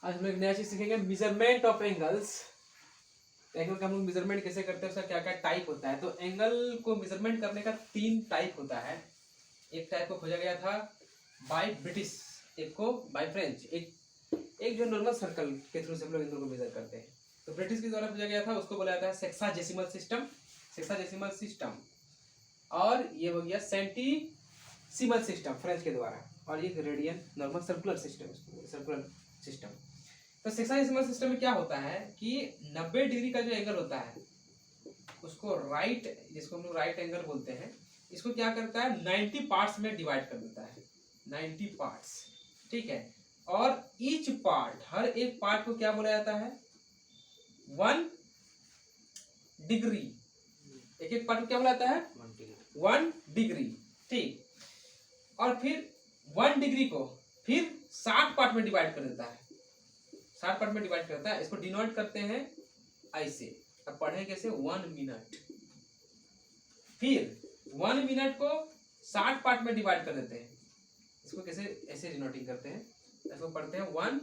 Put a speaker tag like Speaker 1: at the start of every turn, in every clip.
Speaker 1: आज हम लोग नया चीज सीखेंगे, मेजरमेंट ऑफ एंगल्स। एंगल का हम लोग मेजरमेंट कैसे करते हैं, उसका क्या क्या टाइप होता है। तो एंगल को मेजरमेंट करने का 3 टाइप होता है। एक टाइप को खोजा गया था बाय ब्रिटिश, एक को बाय फ्रेंच, एक जो नॉर्मल सर्कल के थ्रू से हम लोग इन दोनों को मेजर करते हैं। तो ब्रिटिश के द्वारा खोजा गया था, उसको बोला जाता है सेक्साजेसिमल सिस्टम, सेक्साजेसिमल सिस्टम। और ये हो गया सेंटीसिमल सिस्टम फ्रेंच के द्वारा, और ये radian normal circular system, circular system. तो सेक्साजेसिमल सिस्टम में क्या होता है कि 90 डिग्री का जो एंगल होता है उसको राइट, जिसको हम लोग राइट एंगल बोलते हैं, इसको क्या करता है 90 पार्ट्स में डिवाइड कर देता है, 90 पार्ट्स, ठीक है। और ईच पार्ट, हर एक पार्ट को क्या बोला जाता है 1 डिग्री। एक एक पार्ट को क्या बोला जाता है 1 डिग्री, ठीक। और फिर 1 डिग्री को फिर 60 पार्ट में डिवाइड कर देता है, 60 पार्ट में डिवाइड करता है। इसको डिनोट करते हैं ऐसे। अब पढ़ें कैसे, 1 मिनट, फिर 1 मिनट को 60 पार्ट में डिवाइड कर देते हैं। इसको कैसे, ऐसे डिनोटिंग करते हैं। इसको पढ़ते हैं 1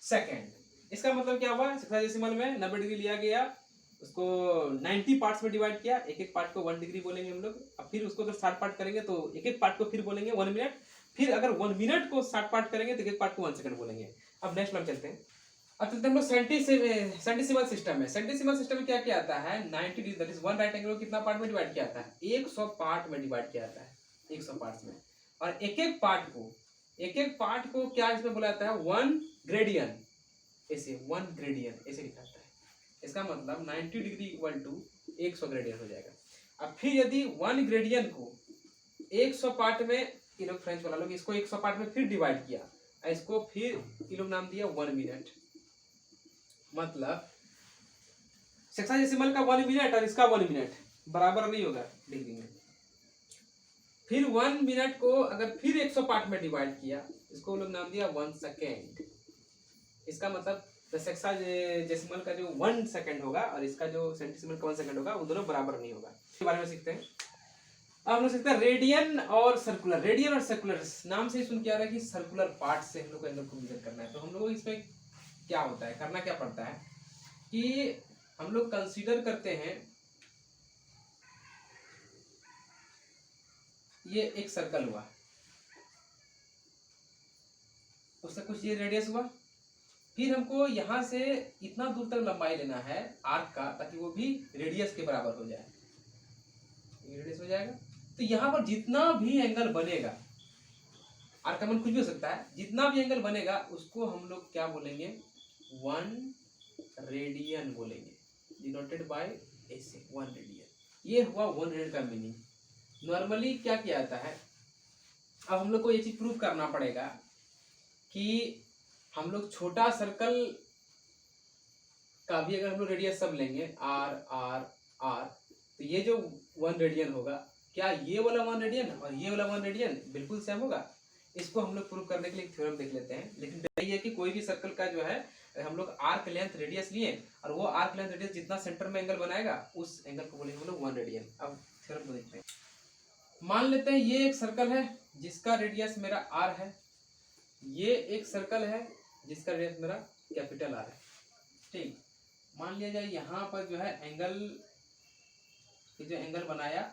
Speaker 1: सेकेंड। इसका मतलब क्या हुआ, सेक्साजेसिमल में 90 डिग्री लिया गया, उसको 90 पार्ट्स में डिवाइड किया, एक एक पार्ट को 1 डिग्री बोलेंगे हम लोग। अब फिर उसको अगर 60 पार्ट करेंगे तो एक एक पार्ट को फिर बोलेंगे 1 मिनट, फिर अगर 1 मिनट को 60 पार्ट करेंगे तो एक एक पार्ट को 1 सेकंड बोलेंगे। अब नेक्स्ट हम चलते हैं। अब चलते हैं हम लोग सेंटीसिमल सिस्टम में। सेंटीसिमल सिस्टम में क्या किया जाता है 90 degree that is 1 right angle को कितना पार्ट में डिवाइड किया जाता है 100 पार्ट में डिवाइड किया जाता है, 100 पार्ट्स में। और एक एक पार्ट को क्या इसमें बोला जाता है 1 ग्रेडियन, ऐसे 1 ग्रेडियन ऐसे लिखा जाता है। इसका मतलब 90 डिग्री इक्वल टू 100 ग्रेडियन हो जाएगा। अब फिर यदि 1 ग्रेडियन को 100 पार्ट में, ये लोग फ्रेंच वाला लोग इसको 100 पार्ट में फिर डिवाइड किया, इसको फिर ये लोग नाम दिया 1 मिनट। मतलब सेक्साजेसिमल का 1 मिनट और इसका 1 मिनट बराबर नहीं होगा डिग्री में। फिर 1 मिनट को अगर फिर 100 पार्ट में डिवाइड किया, इसको लोग नाम दिया 1 सेकेंड। इसका मतलब सेक्साजेसिमल का जो 1 सेकेंड होगा और इसका जो सेंटीसिमल का 1 सेकेंड होगा, वो दोनों बराबर नहीं होगा। इसके बारे में सीखते हैं। अब हम लोग सीखते हैं रेडियन और सर्कुलर। रेडियन और सर्कुलर नाम से ही सुन के आ रहा है कि सर्कुलर पार्ट से हम लोग को एंगल को मेजर करना है। तो हम लोग इसमें क्या होता है, करना क्या पड़ता है कि हम लोग कंसीडर करते हैं ये एक सर्कल हुआ, उसका कुछ ये रेडियस हुआ, फिर हमको यहां से इतना दूर तक लंबाई लेना है आर्क का, ताकि वो भी रेडियस के बराबर हो जाए, रेडियस हो जाएगा। तो यहाँ पर जितना भी एंगल बनेगा, आर्क का मान कुछ भी हो सकता है, जितना भी एंगल बनेगा उसको हम लोग क्या बोलेंगे 1 रेडियन बोलेंगे, डिनोटेड बाय ऐसे 1 रेडियन। ये हुआ 1 रेडियन का मीनिंग। नॉर्मली क्या किया जाता है, अब हम लोग को ये चीज प्रूव करना पड़ेगा कि हम लोग छोटा सर्कल का भी अगर हम लोग रेडियस सब लेंगे आर आर आर, तो ये जो 1 रेडियन होगा, क्या ये वाला 1 रेडियन और ये वाला 1 रेडियन बिल्कुल सेम होगा। इसको हम लोग प्रूव करने के लिए एक थ्योरम देख लेते हैं। लेकिन यही है कि कोई भी सर्कल का जो है हम लोग आर्क लेंथ रेडियस लिए, और वो आर्क लेंथ रेडियस जितना सेंटर में एंगल बनाएगा उस एंगल को बोलेंगे हम लोग 1 रेडियन। अब थ्योरम को देखते हैं। मान लेते हैं ये एक सर्कल है जिसका रेडियस मेरा आर है, ये एक सर्कल है जिसका रेडियस मेरा कैपिटल आर है, ठीक। मान लिया जाए यहाँ पर जो है एंगल, ये जो एंगल बनाया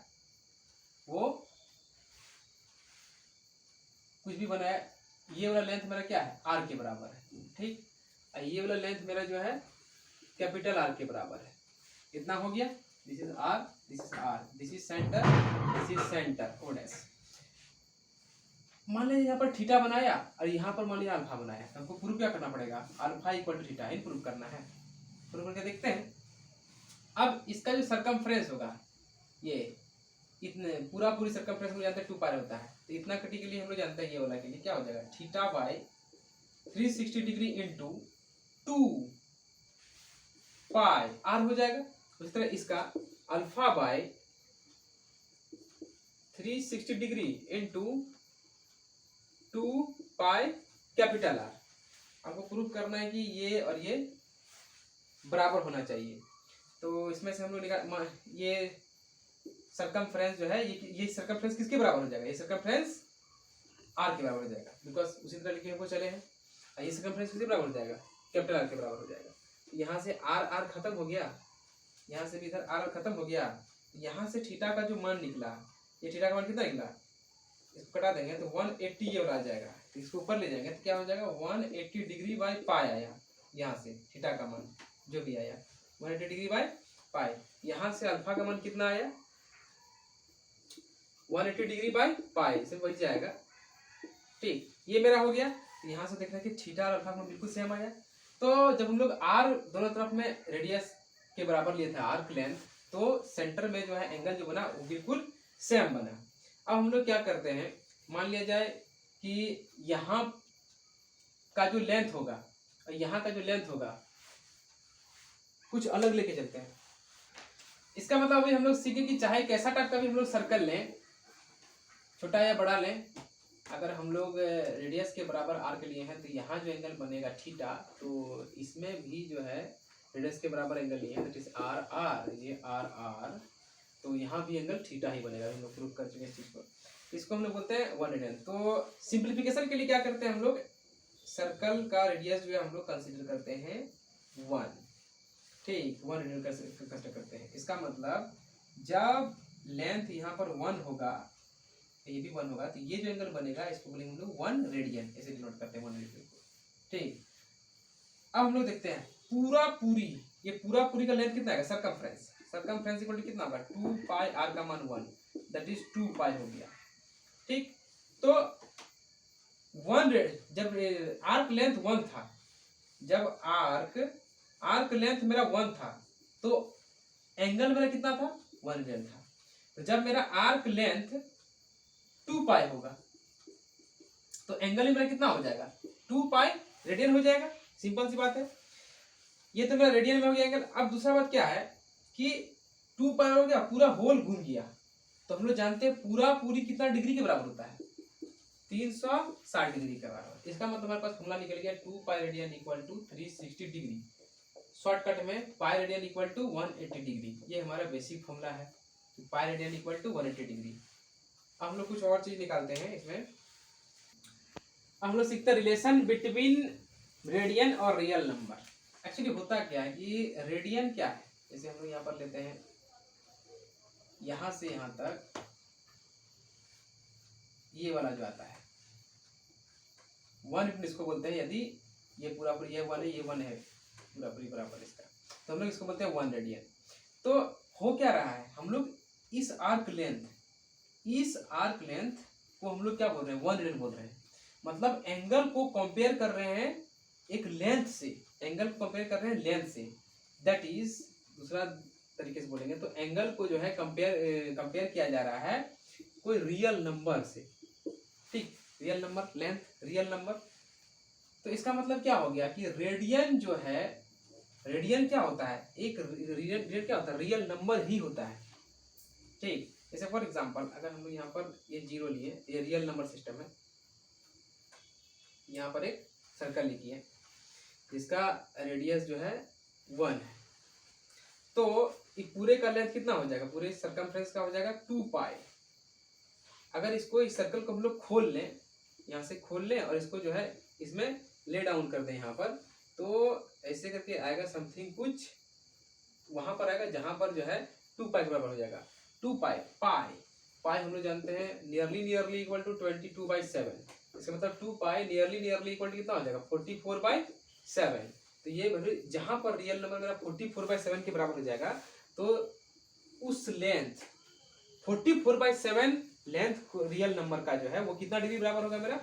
Speaker 1: वो कुछ भी बनाया, ये वाला लेंथ मेरा क्या है आर के बराबर है, ठीक। और ये वाला लेंथ मेरा जो है कैपिटल आर के बराबर है। इतना हो गया, this is R, this is R, this is centre, this is centre O dash. मान लीजिए यहाँ पर थीटा बनाया और यहाँ पर मान लिया अल्फा बनाया, तो हमको प्रूव क्या करना पड़ेगा अल्फा इक्वल टू थीटा ही प्रूव करना है। प्रूव करके देखते हैं। अब इसका जो सर्कमफ्रेंस होगा, ये इतने पूरी सर्कमफ्रेंस हम जानते हैं 2 पाई होता है, तो इतना कटी के लिए हम लोग जानते हैं ये वाला के लिए क्या हो जाएगा theta by 360 degree into 2 pi R हो जाएगा। उस तरह इसका alpha by 360 degree into 2 pi capital R. आपको प्रूव करना है कि ये और ये बराबर होना चाहिए। तो इसमें से हम लोग निकाल, ये सर्कमफ्रेंस जो है, ये सर्कमफ्रेंस किसके बराबर हो जाएगा, ये सर्कमफ्रेंस आर के बराबर हो जाएगा, बिकॉज उसी तरह लिखे हुए चले हैं। ये सर्कमफ्रेंस किसके बराबर हो जाएगा, कैपिटल आर के बराबर हो जाएगा। यहाँ से आर आर खत्म हो गया, यहाँ से भी इधर आर आर खत्म हो गया, यहाँ से थीटा का जो मान निकला, ये थीटा का मान कितना निकला, इसको कटा देंगे तो 180 ये वाला आ जाएगा। तो इसको ऊपर ले जाएंगे तो क्या हो जाएगा 180 डिग्री बाई पाई आया, यहाँ से थीटा का मान जो भी आया 180 डिग्री बाई पाई। यहाँ से अल्फा का मान कितना आया 180 डिग्री बाई पाई, इसे वही जाएगा। ठीक, ये मेरा हो गया। यहाँ से देखना कि थीटा और अल्फा का मान बिल्कुल सेम आया। तो जब हम लोग आर दोनों तरफ में रेडियस के बराबर लिए थे आर्क लेंथ, तो सेंटर में जो है एंगल जो बना वो बिल्कुल सेम बना। अब हम लोग क्या करते हैं, मान लिया जाए कि यहाँ का जो लेंथ होगा और यहाँ का जो लेंथ होगा कुछ अलग लेके चलते हैं। इसका मतलब अभी हम लोग सीखे कि चाहे कैसा टाइप का भी हम लोग सर्कल लें, छोटा या बड़ा लें, अगर हम लोग रेडियस के बराबर आर के लिए हैं तो यहाँ जो एंगल बनेगा थीटा, तो इसमें भी जो है रेडियस के बराबर एंगल लिए हैं, दैट इज आर आर, ये आर आर, तो यहाँ भी एंगल थीटा ही बनेगा। हम लोग प्रूव कर चुके हैं इस चीज़ को। इसको हम लोग बोलते हैं 180। तो सिंप्लीफिकेशन के लिए क्या करते हैं हम लोग, सर्कल का रेडियस जो है हम लोग कंसीडर करते हैं 1, ठीक, 180 कंसीडर करते हैं। इसका मतलब जब लेंथ यहाँ पर 1 होगा, ये भी 1 होगा, तो ये जो एंगल बनेगा इसको बोलेंगे हम लोग 1 रेडियन, ऐसे डिनोट करते हैं 1 रेडियन को। ठीक, अब हम लोग देखते हैं ये पूरा पूरी का लेंथ कितना है, सर्कमफ्रेंस, सर्कमफ्रेंस इक्वल टू कितना होगा 2 पाई आर का मान 1, दैट इज 2 पाई हो गया। ठीक, तो 1 जब आर्क लेंथ 1 था, जब आर्क लेंथ मेरा 1 था, तो एंगल मेरा कितना था 1 रेडियन था। तो जब मेरा आर्क लेंथ 2 पाई होगा तो एंगल मेरा कितना हो जाएगा 2 पाई रेडियन हो जाएगा। सिंपल सी बात है, ये तो मेरा रेडियन में हो गया एंगल। अब दूसरा बात क्या है कि 2 पाई हो गया, पूरा होल घूम गया, तो हम लोग जानते हैं पूरी कितना डिग्री के बराबर होता है 360 डिग्री के बराबर। इसका मतलब हमारे पास फॉर्मूला निकल गया 2 pi radian equal to 360 degree, shortcut में pi radian equal to 180 degree, ये हमारा बेसिक फॉर्मूला है, pi radian equal to 180 degree. अब हम लोग कुछ और चीज निकालते हैं इसमें। अब हम लोग सीखते हैं रिलेशन बिटवीन रेडियन और रियल नंबर। एक्चुअली होता क्या है कि रेडियन क्या है, जैसे हम लोग यहाँ पर लेते हैं यहाँ से यहाँ तक ये वाला जो आता है 1 इसको बोलते हैं, यदि ये पूरा ये 1 है, ये 1 है पूरा बराबर इसका, तो हम लोग इसको बोलते हैं 1 रेडियन। तो हो क्या रहा है, हम लोग इस आर्क लेंथ को हम लोग क्या बोल रहे हैं 1 रेडियन बोल रहे हैं। मतलब एंगल को कंपेयर कर रहे हैं एक लेंथ से, एंगल को कंपेयर कर रहे हैं लेंथ से, दैट इज दूसरा तरीके से बोलेंगे तो एंगल को जो है कंपेयर किया जा रहा है कोई रियल नंबर से। ठीक, real number, length real number. तो इसका मतलब क्या हो गया कि रेडियन जो है, रेडियन क्या होता है, एक रेडियन क्या होता है, रियल नंबर ही होता है। ठीक, जैसे फॉर एग्जांपल अगर हम लोग यहाँ पर ये 0 लिए, ये रियल नंबर सिस्टम है, यहाँ पर एक सर्कल लिखिए जिसका रेडियस जो है 1 है, तो इस पूरे का लेंथ कितना हो जाएगा, पूरे सर्कमफ्रेंस का हो जाएगा 2 पाई। अगर इसको इस सर्कल को हम लोग खोल लें, यहाँ से खोल लें और इसको जो है इसमें ले डाउन कर दें यहाँ पर, तो ऐसे करके आएगा समथिंग कुछ वहां पर आएगा जहां पर जो है 2 पाई बराबर हो जाएगा 2 पाई। पाई हम लोग जानते हैं नियरली इक्वल टू 22/7, इसका मतलब 2 पाई नियरली इक्वल टू कितना हो जाएगा 44/7। तो ये जहां पर रियल नंबर मेरा 44/7 के बराबर हो जाएगा, तो उस लेंथ 44/7 लेंथ रियल नंबर का जो है वो कितना डिग्री बराबर होगा मेरा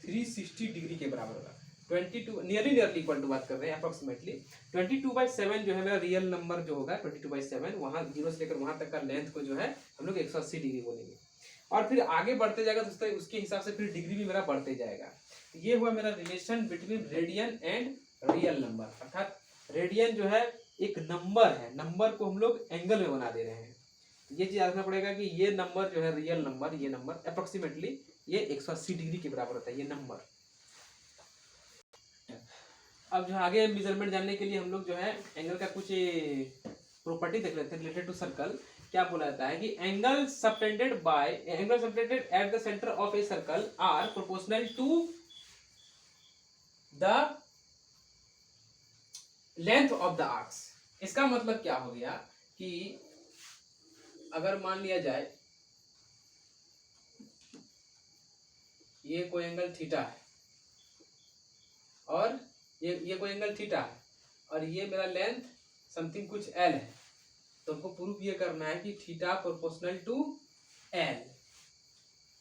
Speaker 1: 360 डिग्री के बराबर होगा। 22 नियरली इक्वल टू बात कर रहे हैं, अप्रोक्सीमेटली 22/7 जो है मेरा रियल नंबर जो होगा 22/7, वहाँ 0 से लेकर वहां तक का लेंथ को जो है हम लोग 180 डिग्री बोलेंगे। और फिर आगे बढ़ते जाएगा दोस्तों, उसके हिसाब से फिर डिग्री भी मेरा बढ़ते जाएगा। ये हुआ मेरा relation between radian and real number. अर्थात रेडियन जो है एक नंबर है, नंबर को हम लोग एंगल में बना दे रहे हैं। ये चीज रखना पड़ेगा कि ये नंबर जो है रियल नंबर, ये नंबर अप्रोक्सीमेटली ये 180 डिग्री के बराबर होता है ये नंबर। अब जो आगे मेजरमेंट जानने के लिए हम लोग जो है एंगल का कुछ प्रॉपर्टी देख लेते हैं रिलेटेड टू सर्कल। क्या बोला जाता है कि angle subtended at the centre of a circle are proportional to the length of the arcs. इसका मतलब क्या हो गया कि अगर मान लिया जाए ये कोई एंगल थीटा है और ये कोई एंगल थीटा है और ये मेरा लेंथ समथिंग कुछ एल है, तो हमको प्रूफ ये करना है कि theta proportional to L,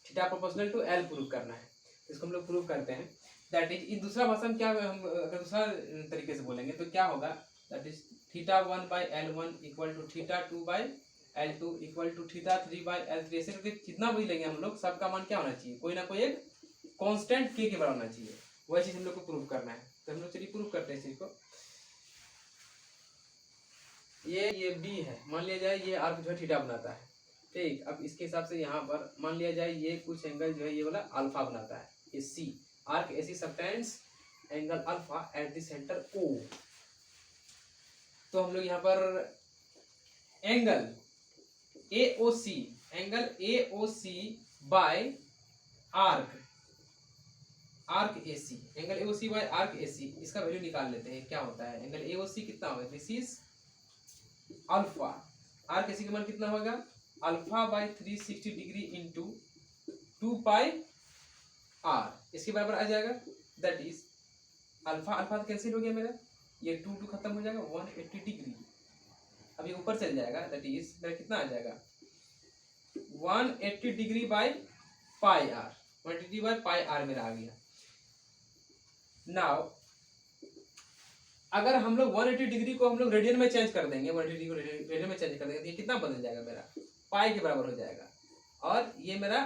Speaker 1: theta proportional to L proof करना है। इसको हम लोग प्रूफ करते हैं। दैट इज, इन दूसरा भाषा में क्या, हम अगर दूसरा तरीके से बोलेंगे तो क्या होगा, that is theta 1/L1 equal to theta 2/L2 equal to theta 3/L3। ऐसे करके जितना भी लेंगे हम लोग, सबका मान क्या होना चाहिए, कोई ना कोई एक कांस्टेंट के बराबर होना चाहिए। वही चीज हम लोग को प्रूव करना है। तो हम लोग चलिए प्रूव करते हैं इस चीज को। ये बी है, मान लिया जाए ये आर्क जो है थीटा बनाता है, ठीक। अब इसके हिसाब से यहाँ पर मान लिया जाए ये कुछ एंगल जो है ये वाला अल्फा बनाता है, ये C arc AC subtends angle alpha at the centre O. तो हम लोग यहाँ पर angle AOC, angle AOC by arc AC, angle AOC by arc AC, इसका वैल्यू निकाल लेते हैं। क्या होता है एंगल AOC कितना होगा, this is alpha, arc AC का मान कितना होगा, alpha by 360 degree into 2 πr, इसके बराबर आ जाएगा। दैट इज अल्फा अल्फा तो कैंसिल हो गया मेरा, ये 2 खत्म हो जाएगा, 180 डिग्री। अब ये ऊपर चल जाएगा, दैट इज मेरा कितना आ जाएगा 180 degree by pi R, 180 by pi R मेरा आ गया। नाउ अगर हम लोग 180 डिग्री को हम लोग रेडियन में चेंज कर देंगे, 180 डिग्री को रेडियन में चेंज कर देंगे तो ये कितना बदल जाएगा, मेरा पाई के बराबर हो जाएगा और ये मेरा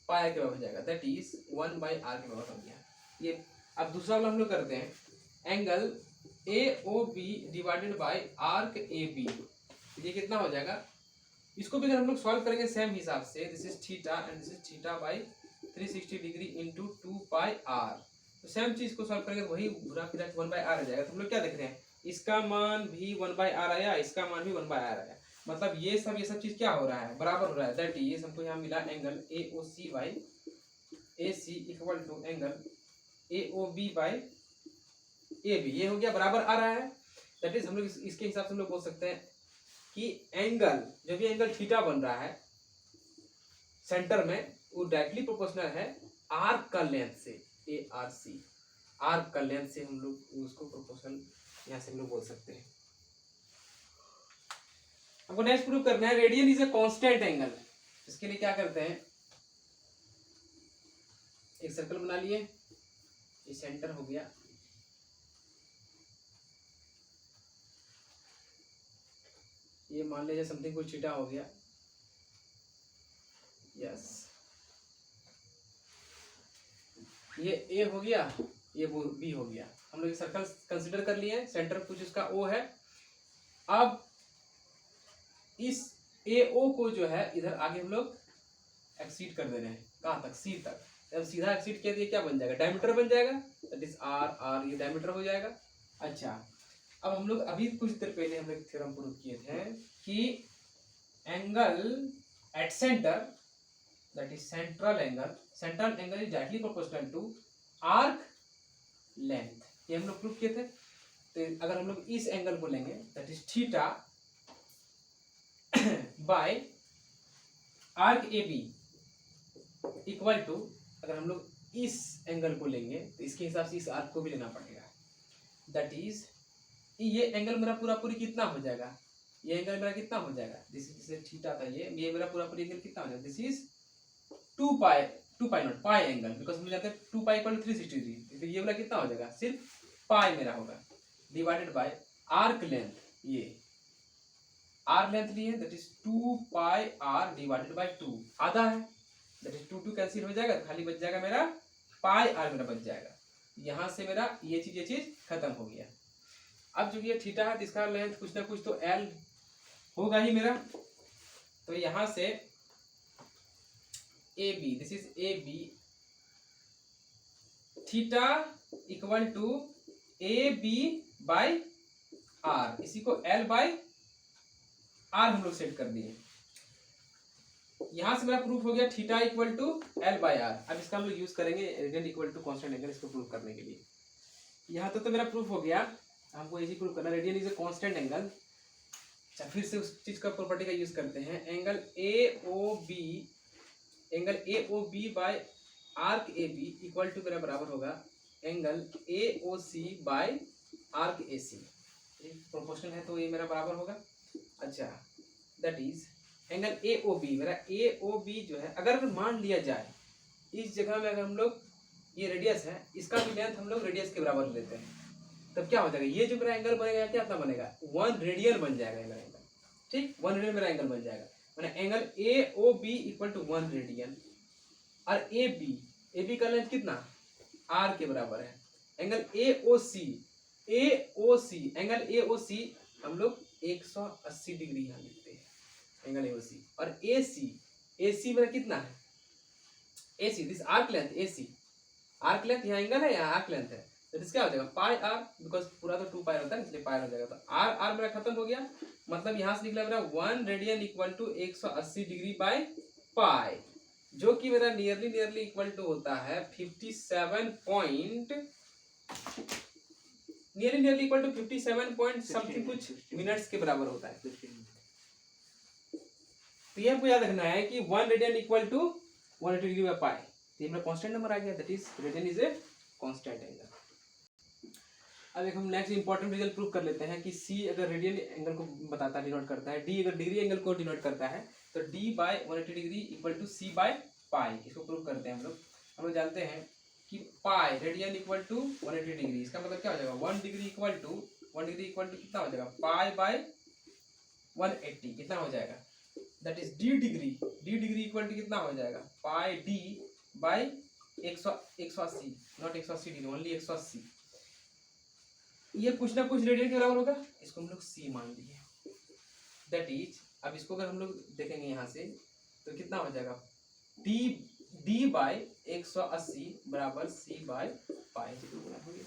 Speaker 1: पाई के बराबर हो जाएगा। दैट इज 1/r के बराबर हो गया ये। अब दूसरा वाला हम लोग करते हैं, angle AOB divided by arc AB, ये कितना हो जाएगा। इसको भी अगर हम लोग सॉल्व करेंगे सेम हिसाब से, this is theta and this is theta bye 360 degree into 2 πr, तो सेम चीज को सॉल्व करेंगे वही पूरा फिर 1/r आ जाएगा। तो हम लोग क्या देख रहे हैं, इसका मान भी 1/r आया, इसका मान भी 1/r आया, मतलब ये सब चीज क्या हो रहा है, बराबर हो रहा है। दैट इज हमको यहाँ मिला angle AOC by AC equal to angle AOB by AB, ये हो गया बराबर आ रहा है। दैट इज हम लोग इसके हिसाब से हम लोग बोल सकते हैं कि एंगल जो भी एंगल थीटा बन रहा है सेंटर में, वो डायरेक्टली प्रोपोर्शनल है आर्क का लेंथ से, ARC, आर्क का लेंथ से हम लोग उसको प्रोपोर्शनल यहाँ से हम लोग बोल सकते हैं। हमको नेक्स्ट प्रूव करना है, radian is a constant angle. इसके लिए क्या करते हैं, एक सर्कल बना लिए, ये सेंटर हो गया, ये मान लीजिए समथिंग कुछ थीटा हो गया, यस, ये A हो गया, ये B हो गया। हम लोग सर्कल कंसीडर कर लिए, सेंटर कुछ इसका O है। अब इस AO को जो है इधर आगे हम लोग एक्सीड कर दे रहे हैं, कहाँ तक, C तक। जब सीधा एक्सीड किया तो ये क्या बन जाएगा, डायमीटर बन जाएगा, दैट इज R, ये डायमीटर हो जाएगा। अच्छा, अब हम लोग अभी कुछ देर पहले हम लोग थ्योरम प्रूव किए थे कि angle at centre, that is central angle is directly proportional to arc length, ये हम लोग प्रूव किए थे। तो अगर हम लोग इस एंगल को लेंगे, that is theta by arc AB equal to, अगर हम लोग इस एंगल को लेंगे तो इसके हिसाब से इस आर्क को भी लेना पड़ेगा। दैट इज ये एंगल मेरा पूरा पूरी कितना हो जाएगा, ये एंगल मेरा कितना हो जाएगा, दिस इज थीटा था, ये मेरा पूरा पूरी एंगल कितना हो जाएगा, this is 2 pi not pi angle, because हम जाते हैं 2 पाई इक्वल टू 360 डिग्री, तो ये वाला कितना हो जाएगा, सिर्फ पाई मेरा होगा, डिवाइडेड बाय आर्क लेंथ, ये आर लेंथ लिए, that is 2 pi r divided by 2, आधा है, दैट इज 2 कैंसिल हो जाएगा, खाली बच जाएगा मेरा पाई r मेरा बच जाएगा। यहाँ से मेरा ये चीज खत्म हो गया। अब जो ये थीटा है, इसका लेंथ कुछ ना कुछ तो L होगा ही मेरा, तो यहाँ से AB, this is AB, theta equal to AB by R, इसी को L बाय R हम लोग सेट कर दिए। यहां से मेरा प्रूफ हो गया theta equal to L by R। अब इसका हम लोग यूज करेंगे radian equal to constant angle, इसको प्रूफ करने के लिए। यहाँ तो मेरा प्रूफ हो गया, हमको इसी प्रूफ करना, radian is a constant angle. अच्छा, फिर से उस चीज का प्रॉपर्टी का यूज करते हैं, angle A O B by arc A B equal to मेरा बराबर होगा angle A O C by arc A C. Proportional है तो ये मेरा बराबर होगा। अच्छा, that is angle A O B, मेरा ए ओ बी जो है, अगर मान लिया जाए इस जगह में अगर हम लोग, ये रेडियस है, इसका भी लेंथ हम लोग रेडियस के बराबर लेते हैं, तब क्या हो जाएगा, ये जो मेरा एंगल बनेगा क्या बनेगा, 1 रेडियन बन जाएगा मेरा एंगल। ठीक, 1 रेडियन मेरा एंगल बन जाएगा, मैंने angle A O B equal to 1 radian. और ए बी का लेंथ कितना, आर के बराबर है। Angle A O C angle A O सी हम लोग 180 डिग्री यहाँ लिखते हैं, एंगल ए ओ सी। और ए सी मेरा कितना है, A C this arc length, A C arc length, यहाँ एंगल है, यहाँ आर्क लेंथ है, तो दिस क्या हो जाएगा पाई आर, बिकॉज पूरा तो 2 पाई होता है इसलिए पाई हो जाएगा। तो आर मेरा खत्म हो गया, मतलब यहाँ से निकला मेरा 1 radian equal to 180 degree by pi, जो कि मेरा नियरली इक्वल टू होता है 57 point nearly equal to 57 point something कुछ मिनट्स के बराबर होता है। तो ये हमको याद रखना है कि 1 radian equal to 180 degree by pi, तो ये मेरा कांस्टेंट नंबर आ गया, that is radian is a constant angle. अब एक हम नेक्स्ट इंपॉर्टेंट रिजल्ट प्रूव कर लेते हैं कि सी अगर रेडियन एंगल को बताता है, डिनोट करता है, डी अगर डिग्री एंगल को डिनोट करता है, तो D by 180 degree equal to C by pi. इसको प्रूव करते हैं हम लोग जानते हैं कि pi radian equal to 180 degree, इसका मतलब क्या हो जाएगा 1 डिग्री इक्वल टू कितना हो जाएगा पाई बाय 180, कितना हो जाएगा, that is D degree equal to कितना हो जाएगा pi D by 180, not 180 degree, only 180। ये कुछ ना कुछ रेडियन के बराबर होगा, इसको हम लोग सी मान लिए, दैट इज, अब इसको अगर हम लोग देखेंगे यहाँ से तो कितना हो जाएगा डी बाय 180 बराबर सी बाय पाई, हो गया।